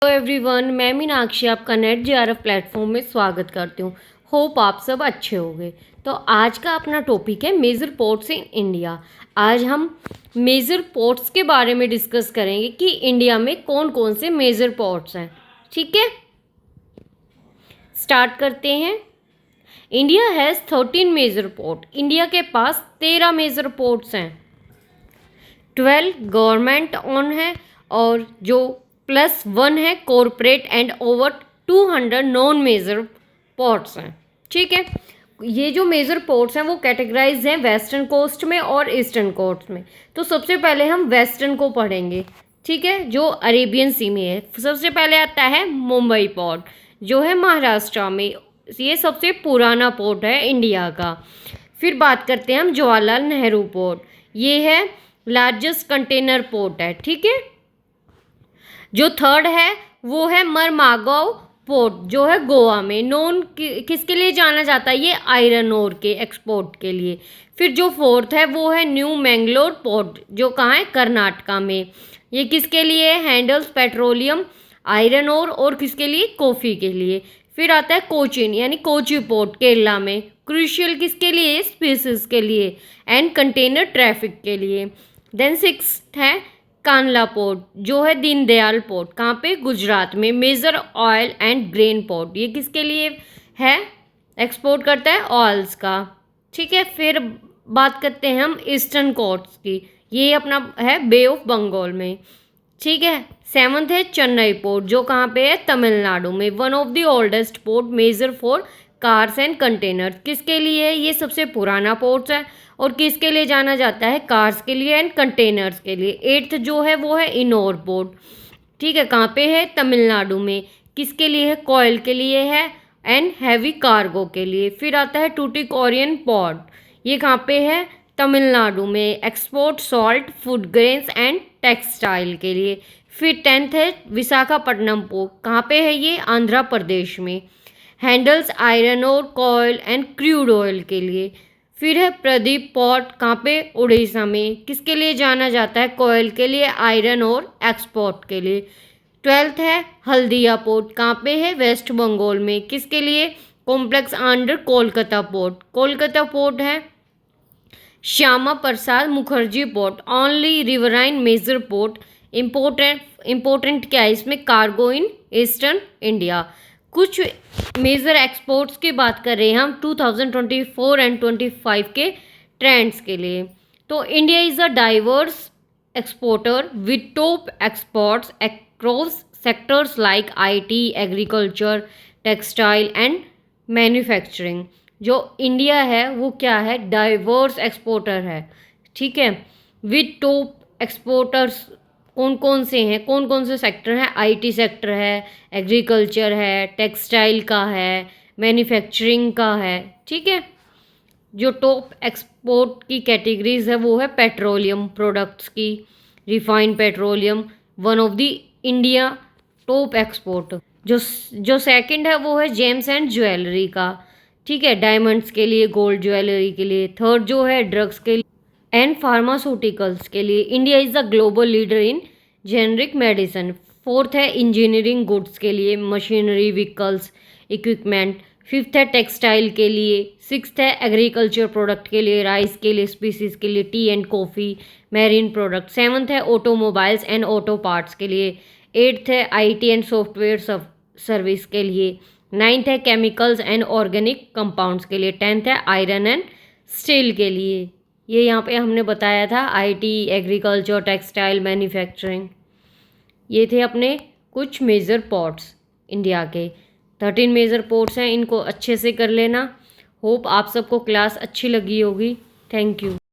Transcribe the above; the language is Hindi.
हेलो एवरीवन, मैं मीनाक्षी आपका नेट जेआरएफ प्लेटफॉर्म में स्वागत करती हूँ। होप आप सब अच्छे होंगे। तो आज का अपना टॉपिक है मेजर पोर्ट्स इन इंडिया। आज हम मेजर पोर्ट्स के बारे में डिस्कस करेंगे कि इंडिया में कौन कौन से मेजर पोर्ट्स हैं। ठीक है, स्टार्ट करते हैं। India has 13 major port. India के पास 13 मेजर पोर्ट्स हैं। 12 गवर्नमेंट ओन है और जो +1 है corporate and over 200 non major ports हैं। ठीक है, ये जो मेजर पोर्ट्स हैं वो कैटेगराइज हैं वेस्टर्न कोस्ट में और ईस्टर्न कोस्ट में। तो सबसे पहले हम वेस्टर्न को पढ़ेंगे। ठीक है, जो अरेबियन सी में है। सबसे पहले आता है मुंबई पोर्ट, जो है महाराष्ट्र में। ये सबसे पुराना पोर्ट है इंडिया का। फिर बात करते हैं हम जवाहरलाल नेहरू पोर्ट। ये है लार्जेस्ट कंटेनर पोर्ट है। ठीक है, जो थर्ड है वो है मरमागांव पोर्ट, जो है गोवा में। नोन किसके लिए जाना जाता है? ये आयरन ओर के एक्सपोर्ट के लिए। फिर जो फोर्थ है वो है न्यू मैंगलोर पोर्ट, जो कहाँ है? कर्नाटका में। ये किसके लिए है? हैंडल्स पेट्रोलियम, आयरन ओर और किसके लिए? कॉफ़ी के लिए। फिर आता है कोचीन यानी कोची पोर्ट केरला में। क्रूशियल किसके लिए? स्पीसीज के लिए एंड कंटेनर ट्रैफिक के लिए। देन सिक्स्थ है कांडला पोर्ट, जो है दीनदयाल पोर्ट। कहाँ पे? गुजरात में। Major oil and grain port, ये किसके लिए है? एक्सपोर्ट करता है ऑयल्स का। ठीक है, फिर बात करते हैं हम ईस्टर्न कोस्ट की। ये अपना है बे ऑफ बंगाल में। ठीक है, सेवन्थ है चेन्नई पोर्ट, जो कहाँ पे है? तमिलनाडु में। One of the oldest port major for cars and container, किसके लिए है? ये सबसे पुराना पोर्ट है और किसके लिए जाना जाता है? कार्स के लिए एंड कंटेनर्स के लिए। एट्थ जो है वो है इनोर पोर्ट। ठीक है, कहाँ पे है? तमिलनाडु में। किसके लिए है? कॉयल के लिए है एंड हैवी कार्गो के लिए। फिर आता है टूटिकोरिन पोर्ट, ये कहाँ पे है? तमिलनाडु में। Export salt, food grains and textile के लिए। फिर 10th है विशाखापट्टनम पोर्ट, कहाँ पे है? ये आंध्र प्रदेश में। हैंडल्स आयरन और कॉयल एंड क्रूड ऑयल के लिए। फिर है प्रदीप पोर्ट, कहाँ पे? उड़ीसा में। किसके लिए जाना जाता है? कॉयल के लिए, आयरन और एक्सपोर्ट के लिए। 12th है हल्दिया पोर्ट, कहाँ पे है? वेस्ट बंगाल में। किसके लिए? Complex under Kolkata port. Kolkata port है Shyama Prasad Mukherjee port, only riverine major port. Important क्या है इसमें? Cargo in eastern India. कुछ मेजर एक्सपोर्ट्स की बात कर रहे हैं हम 2024 एंड 25 के ट्रेंड्स के लिए। तो India is a diverse exporter with top exports across sectors like IT, agriculture, textile and manufacturing. जो इंडिया है वो क्या है? डाइवर्स एक्सपोर्टर है। ठीक है, विद टॉप एक्सपोर्टर्स कौन कौन से हैं? कौन कौन से सेक्टर हैं? आईटी सेक्टर है, एग्रीकल्चर है, टेक्सटाइल का है, मैन्युफैक्चरिंग का है। ठीक है, जो टॉप एक्सपोर्ट की कैटेगरीज है वो है पेट्रोलियम प्रोडक्ट्स की। Refined petroleum one of the India top export. जो सेकंड है वो है जेम्स एंड ज्वेलरी का। ठीक है, डायमंड्स के लिए, गोल्ड ज्वेलरी के लिए। थर्ड जो है ड्रग्स के लिए एंड फार्मास्यूटिकल्स के लिए। India is a global leader in generic medicine. Fourth है इंजीनियरिंग गुड्स के लिए, मशीनरी, व्हीकल्स, इक्विपमेंट। फिफ्थ है टेक्सटाइल के लिए। सिक्स्थ है एग्रीकल्चर प्रोडक्ट के लिए, राइस के लिए, स्पीसीज के लिए, T and coffee, marine product. Seventh है ऑटोमोबाइल्स एंड ऑटो पार्ट्स के लिए। एट्थ है आईटी एंड सॉफ्टवेयर सर्विस के लिए। नाइन्थ है केमिकल्स एंड ऑर्गेनिक कंपाउंड्स के लिए। 10th है आयरन एंड स्टील के लिए। ये यहाँ पे हमने बताया था आईटी, एग्रीकल्चर, टेक्सटाइल, मैन्युफैक्चरिंग। ये थे अपने कुछ मेजर पोर्ट्स इंडिया के। 13 मेजर पोर्ट्स हैं, इनको अच्छे से कर लेना। होप आप सबको क्लास अच्छी लगी होगी। Thank you.